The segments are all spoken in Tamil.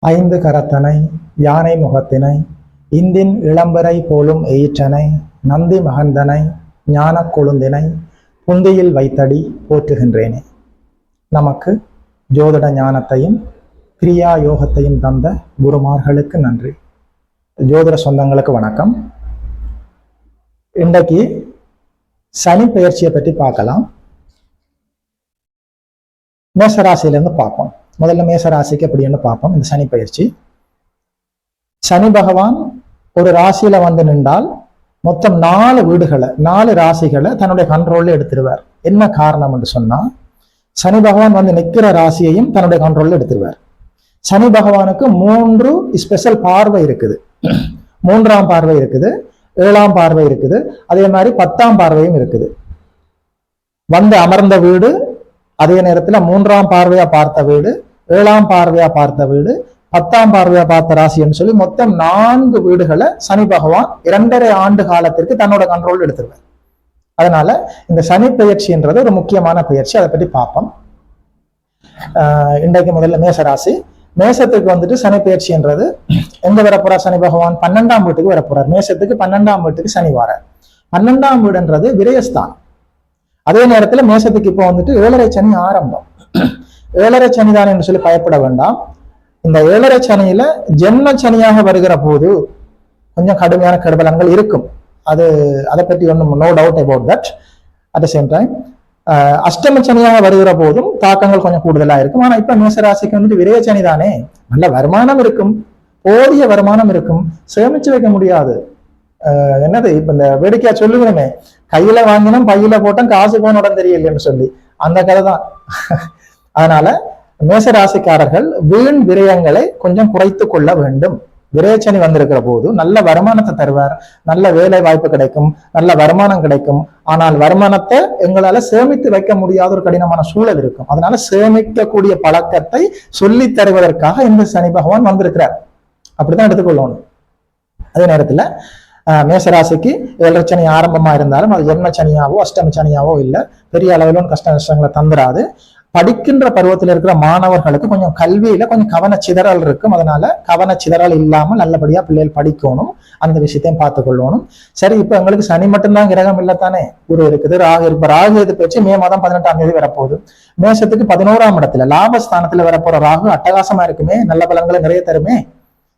ஐந்து கரத்தனை யானை முகத்தினை இந்தின் இளம்பரை போலும் எயிற்றனை நந்தி மகந்தனை ஞான கொழுந்தினை புந்தியில் வைத்தடி போற்றுகின்றேனே. நமக்கு ஜோதிட ஞானத்தையும் கிரியா யோகத்தையும் தந்த குருமார்களுக்கு நன்றி. ஜோதிட சொந்தங்களுக்கு வணக்கம். இன்றைக்கு சனி பெயர்ச்சியை பற்றி பார்க்கலாம். மேசராசியிலிருந்து பார்ப்போம். முதல்ல மேசராசிக்கு எப்படின்னு பார்ப்போம். இந்த சனி பயிற்சி, சனி பகவான் ஒரு ராசியில வந்து நின்றால் மொத்தம் 4 வீடுகளை 4 ராசிகளை தன்னுடைய கண்ட்ரோல்ல எடுத்துருவார். என்ன காரணம் என்று சொன்னா, சனி பகவான் வந்து நிற்கிற ராசியையும் தன்னுடைய கண்ட்ரோல்ல எடுத்துருவார். சனி பகவானுக்கு 3 ஸ்பெஷல் பார்வை இருக்குது. 3ஆம் பார்வை இருக்குது, 7ஆம் பார்வை இருக்குது, அதே மாதிரி 10ஆம் பார்வையும் இருக்குது. வந்து அமர்ந்த வீடு, அதே நேரத்தில் 3ஆம் பார்வையா பார்த்த வீடு, 7ஆம் பார்வையா பார்த்த வீடு, 10ஆம் பார்வையா பார்த்த ராசின்னு சொல்லி மொத்தம் 4 வீடுகளை சனி பகவான் 2.5 ஆண்டு காலத்திற்கு தன்னோட கண்ட்ரோல் எடுத்துருவார். அதனால இந்த சனி பயிற்சின்றது ஒரு முக்கியமான பயிற்சி. அதை பற்றி பார்ப்போம். இன்றைக்கு முதல்ல மேசராசி. மேசத்துக்கு வந்துட்டு சனி பயிற்சின்றது எங்க வரப்போறார்? சனி பகவான் 12ஆம் வீட்டுக்கு வரப்போறார். மேசத்துக்கு 12ஆம் வீட்டுக்கு சனி வாரார். 12ஆம் வீடுன்றது விரயஸ்தானம். அதே நேரத்துல மேசத்துக்கு இப்போ வந்துட்டு 7.5 சனி ஆரம்பம். 7.5 சனிதான் என்று சொல்லி பயப்பட வேண்டாம். இந்த 7.5 சனியில ஜென்ம சனியாக வருகிற போது கொஞ்சம் கடுமையான கெடுபலங்கள் இருக்கும். அதை பற்றி ஒன்றும் no doubt about that. At the same time அஷ்டம சனியாக வருகிற போதும் தாக்கங்கள் கொஞ்சம் கூடுதலா இருக்கும். ஆனா இப்ப மேசராசிக்கு வந்துட்டு விரய சனி தானே, நல்ல வருமானம் இருக்கும், போதிய வருமானம் இருக்கும், சேமிச்சு வைக்க முடியாது. என்னது இப்ப இந்த வேடிக்கையா சொல்லுகிறோமே, கையில வாங்கினோம் பையில போட்டோம் காசு போன உடனே தெரியலன்னு சொல்லி, அந்த கதை தான். அதனால மேசராசிக்காரர்கள் வீண் விரயங்களை கொஞ்சம் குறைத்து கொள்ள வேண்டும். விரயச்சனி வந்திருக்கிற போது நல்ல வருமானத்தை தருவார், நல்ல வேலை வாய்ப்பு கிடைக்கும், நல்ல வருமானம் கிடைக்கும். ஆனால் வருமானத்தை எங்களால சேமித்து வைக்க முடியாத ஒரு கடினமான சூழல் இருக்கும். அதனால சேமிக்கக்கூடிய பழக்கத்தை சொல்லி தருவதற்காக இந்த சனி பகவான் வந்திருக்கிறார். அப்படித்தான் எடுத்துக்கொள்ளணும். அதே நேரத்துல மேசராசிக்கு 7.5 சனி ஆரம்பமா இருந்தாலும் அது ஜென்ம சனியாவோ அஷ்டம சனியாவோ இல்லை, பெரிய அளவில் கஷ்ட நஷ்டங்களை தந்துராது. படிக்கின்ற பருவத்தில் இருக்கிற மாணவர்களுக்கு கொஞ்சம் கல்வியில கொஞ்சம் கவனச்சிதறல் இருக்கும். அதனால கவனச்சிதறல் இல்லாமல் நல்லபடியா பிள்ளைகள் படிக்கணும், அந்த விஷயத்தையும் பார்த்து கொள்ளணும். சரி, இப்ப எங்களுக்கு சனி மட்டும்தான் கிரகம் இல்லத்தானே, குரு இருக்குது, ராகு இருக்கு. ராகு இது பேச்சு மே மாதம் 18ஆம் தேதி வரப்போகுது. மேசத்துக்கு 11ஆம் இடத்துல லாபஸ்தானத்துல வரப்போற ராகு அட்டகாசமா இருக்குமே, நல்ல பலன்களை நிறைய தருமே.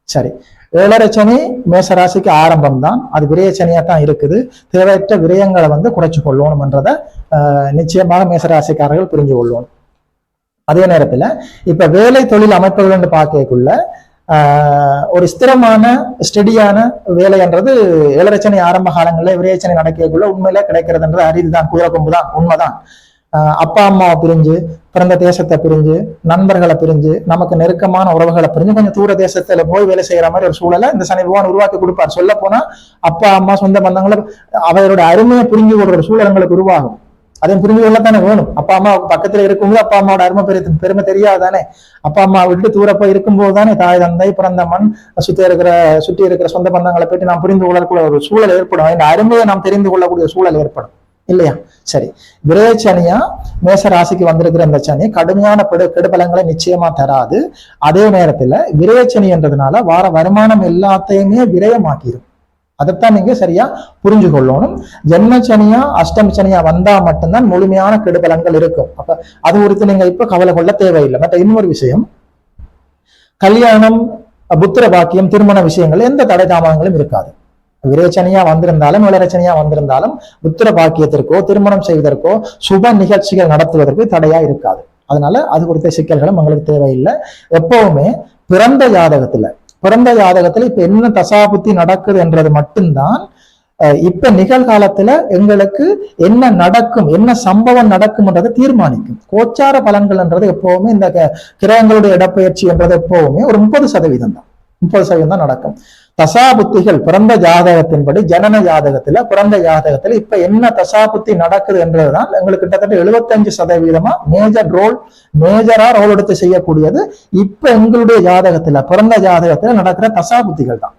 சரி, 7.5 சனி மேசராசிக்கு ஆரம்பம் தான், அது விரய சனியா தான் இருக்குது. தேவையற்ற விரயங்களை வந்து குறைச்சு கொள்ளணும்ன்றதை நிச்சயமாக மேசராசிக்காரர்கள் புரிஞ்சு கொள்ளணும். அதே நேரத்துல இப்ப வேலை தொழில் அமைப்புகள் பார்க்கக்குள்ள ஒரு ஸ்திரமான ஸ்டெடியான வேலைன்றது 7.5 சனி ஆரம்ப காலங்களில் விரயச்சனி நடக்கக்குள்ள உண்மையில கிடைக்கிறதுன்றது அரிதுதான், குதிரை கொம்பு தான், உண்மைதான். அப்பா அம்மாவை பிரிஞ்சு, பிறந்த தேசத்தை பிரிஞ்சு, நண்பர்களை பிரிஞ்சு, நமக்கு நெருக்கமான உறவுகளை பிரிஞ்சு கொஞ்சம் தூர தேசத்துல போய் வேலை செய்யற மாதிரி ஒரு சூழலை இந்த சனி பகவான் உருவாக்கி கொடுப்பார். சொல்ல போனா அப்பா அம்மா சொந்த பந்தங்களை அவரோட அருமையை புரிஞ்சு கொள்ற ஒரு சூழல் உருவாகும். அதையும் புரிஞ்சு கொள்ளத்தானே வேணும். அப்பா அம்மா பக்கத்துல இருக்கும்போது அப்பா அம்மாவோட அருமை பெருமை தெரியாதானே. அப்பா அம்மா விட்டு தூர போய் இருக்கும்போது தானே தாய் தந்தை பிறந்த மண் சுற்றி இருக்கிற சொந்த பந்தங்களை பற்றி நாம் புரிந்து கொள்ளக்கூடிய ஒரு சூழல் ஏற்படும். இந்த அருமையை நாம் தெரிந்து கொள்ளக்கூடிய சூழல் ஏற்படும் இல்லையா? சரி, விரயச்சனியா மேச ராசிக்கு வந்திருக்கிற இந்த சனி கடுமையான கெடுபலங்களை நிச்சயமா தராது. அதே நேரத்துல விரயச்சனி என்றதுனால வார வருமானம் எல்லாத்தையுமே விரயமாக்கிடும். அதைத்தான் நீங்க சரியா புரிஞ்சு கொள்ளணும். ஜென்ம சனியா அஷ்டம சனியா வந்தா மட்டும்தான் முழுமையான கெடுபலங்கள் இருக்கும். அப்ப அது குறித்து நீங்க இப்ப கவலை கொள்ள தேவையில்லை. மற்ற இன்னொரு விஷயம், கல்யாணம், புத்திர பாக்கியம், திருமண விஷயங்கள் எந்த தடை தாமதங்களும் இருக்காது. விரயச்சனியா வந்திருந்தாலும் 7.5 சனியா வந்திருந்தாலும் புத்திர பாக்கியத்திற்கோ திருமணம் செய்வதற்கோ சுப நிகழ்ச்சிகள் நடத்துவதற்கு தடையா இருக்காது. அதனால அது குறித்த சிக்கல்களும் உங்களுக்கு தேவையில்லை. எப்பவுமே பிறந்த ஜாதகத்துல இப்ப என்ன தசாபுத்தி நடக்குது என்றது மட்டும்தான் இப்ப நிகழ்காலத்துல எங்களுக்கு என்ன நடக்கும், என்ன சம்பவம் நடக்கும்ன்றதை தீர்மானிக்கும். கோச்சார பலன்கள்ன்றது எப்பவுமே இந்த கிரகங்களுடைய இடப்பெயர்ச்சி என்றது எப்பவுமே ஒரு 30% தான், 30% தான் நடக்கும். தசாபுத்திகள் பிறந்த ஜாதகத்தின்படி ஜனன ஜாதகத்துல பிறந்த ஜாதகத்துல இப்ப என்ன தசாபுத்தி நடக்குது என்றதுதான் எங்களுக்கு கிட்டத்தட்ட 75% மேஜரா ரோல் எடுத்து செய்யக்கூடியது இப்ப எங்களுடைய ஜாதகத்துல பிறந்த ஜாதகத்துல நடக்கிற தசாபுத்திகள் தான்.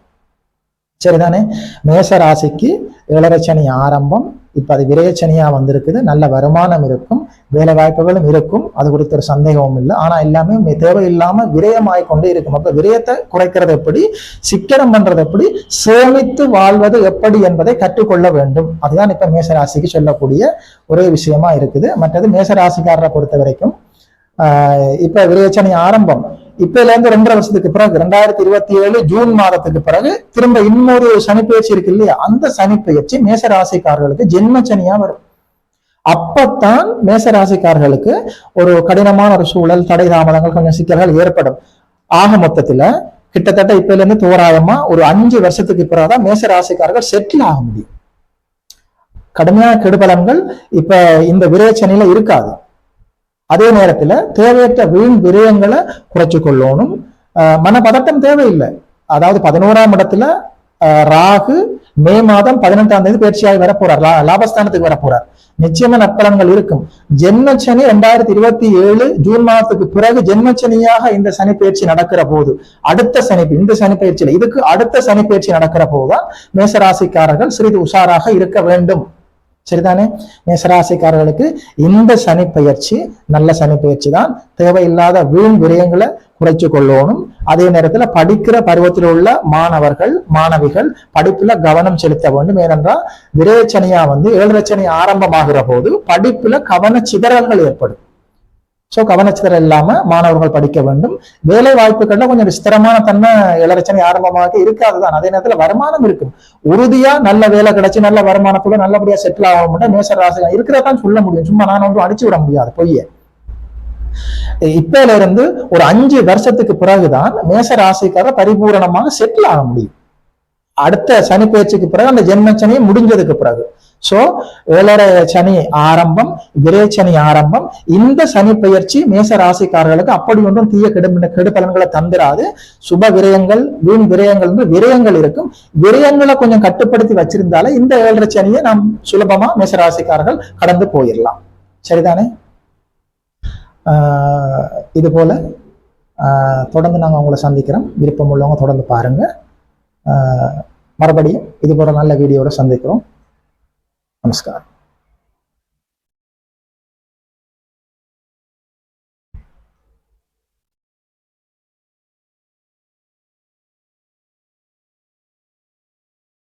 சரிதானே? மேச ராசிக்கு 7.5 சனி ஆரம்பம், இப்ப அது விரயச்சனியா வந்திருக்குது. நல்ல வருமானம் இருக்கும், வேலை வாய்ப்புகளும் இருக்கும், அது குறித்த ஒரு சந்தேகமும் இல்லை. ஆனா எல்லாமே தேவையில்லாம விரயமாய் கொண்டே இருக்கும். அப்ப விரயத்தை குறைக்கிறது எப்படி, சிக்கனம் பண்றது எப்படி, சேமித்து வாழ்வது எப்படி என்பதை கற்றுக்கொள்ள வேண்டும். அதுதான் இப்ப மேசராசிக்கு சொல்லக்கூடிய ஒரே விஷயமா இருக்குது. மற்றது மேசராசிக்காரரை பொறுத்த வரைக்கும் இப்ப விரயச்சனி ஆரம்பம் இப்பல இருந்து 2.5 வருஷத்துக்கு பிறகு 2027 ஜூன் மாதத்துக்கு பிறகு திரும்ப இன்னொரு சனிப்பெயர்ச்சி இருக்கு இல்லையா, அந்த சனிப்பெயர்ச்சி மேசராசிக்காரர்களுக்கு ஜென்மச்சனியா வரும். அப்பத்தான் மேசராசிக்காரர்களுக்கு ஒரு கடினமான ஒரு சூழல், தடை தாமதங்கள், கொஞ்சம் சிக்கல்கள் ஏற்படும். ஆக மொத்தத்துல கிட்டத்தட்ட இப்பல இருந்து தோராயமா ஒரு 5 வருஷத்துக்கு பிறகுதான் மேசராசிக்காரர்கள் செட்டில் ஆக முடியும். கடுமையான கெடுபலன்கள் இப்ப இந்த விரயச்சனியில இருக்காது. அதே நேரத்துல தேவையற்ற வீண் விரயங்களை குறைச்சு கொள்ளணும். மனப்பதட்டம் தேவையில்லை. அதாவது 11ஆம் இடத்துல ராகு மே மாதம் 18ஆம் தேதி பயிற்சியாகி வரப்போறார், லாபஸ்தானத்துக்கு வரப்போறார். நிச்சயமா நற்பலன்கள் இருக்கும். ஜென்மச்சனி 2027 ஜூன் மாதத்துக்கு பிறகு ஜென்மச்சனியாக இந்த சனி பயிற்சி நடக்கிற போது, அடுத்த சனி, இந்த சனி பயிற்சியில இதுக்கு அடுத்த சனி பயிற்சி நடக்கிற போதுதான் மேசராசிக்காரர்கள் சிறிது உஷாராக இருக்க வேண்டும். சரிதானே? மேசராசிக்காரர்களுக்கு இந்த சனி பயிற்சி நல்ல சனி பயிற்சி தான். தேவையில்லாத வீண் விரயங்களை குறைச்சு கொள்ளணும். அதே நேரத்துல படிக்கிற பருவத்தில் உள்ள மாணவர்கள் மாணவிகள் படிப்புல கவனம் செலுத்த வேண்டும். ஏனென்றால் விரயச்சனியா 7.5 சனி ஆரம்பமாகிற போது படிப்புல கவன சிதறல்கள் ஏற்படும். சோ கவனச்சிதறல் இல்லாம மாணவர்கள் படிக்க வேண்டும். வேலை வாய்ப்புகள்ல கொஞ்சம் விஸ்தரமான தன்மை 7.5 சனி ஆரம்பமாக இருக்காதுதான். அதே நேரத்துல வருமானம் இருக்கும். உறுதியா நல்ல வேலை கிடைச்சு நல்ல வருமானத்தோட நல்லபடியா செட்டில் ஆக முடியும். மேச ராசி இருக்கிறதான் சொல்ல முடியும். சும்மா நான் ஒன்றும் அடிச்சு விட முடியாது பொய்ய. இப்பல இருந்து ஒரு 5 வருஷத்துக்கு பிறகுதான் மேச ராசிக்கார பரிபூரணமாக செட்டில் ஆக முடியும். அடுத்த சனி பயிற்சிக்கு பிறகு அந்த ஜென்மச்சனி முடிஞ்சதுக்கு பிறகு. சோ 7.5 சனி ஆரம்பம், விரயச்சனி ஆரம்பம். இந்த சனி பயிற்சி மேச ராசிக்காரர்களுக்கு அப்படி ஒன்றும் தீய கெடுபலன்களை தந்துராது. சுப விரயங்கள், வீண் விரயங்கள் விரயங்கள் இருக்கும். விரயங்களை கொஞ்சம் கட்டுப்படுத்தி வச்சிருந்தாலே இந்த 7.5 சனியை நாம் சுலபமா மேச ராசிக்காரர்கள் கடந்து போயிடலாம். சரிதானே? இது போல தொடர்ந்து நாங்க உங்களை சந்திக்கிறோம். விருப்பம் உள்ளவங்க தொடர்ந்து பாருங்க. மறுபடியும் இது போல நல்ல வீடியோட சந்திக்கிறோம். நமஸ்காரம்.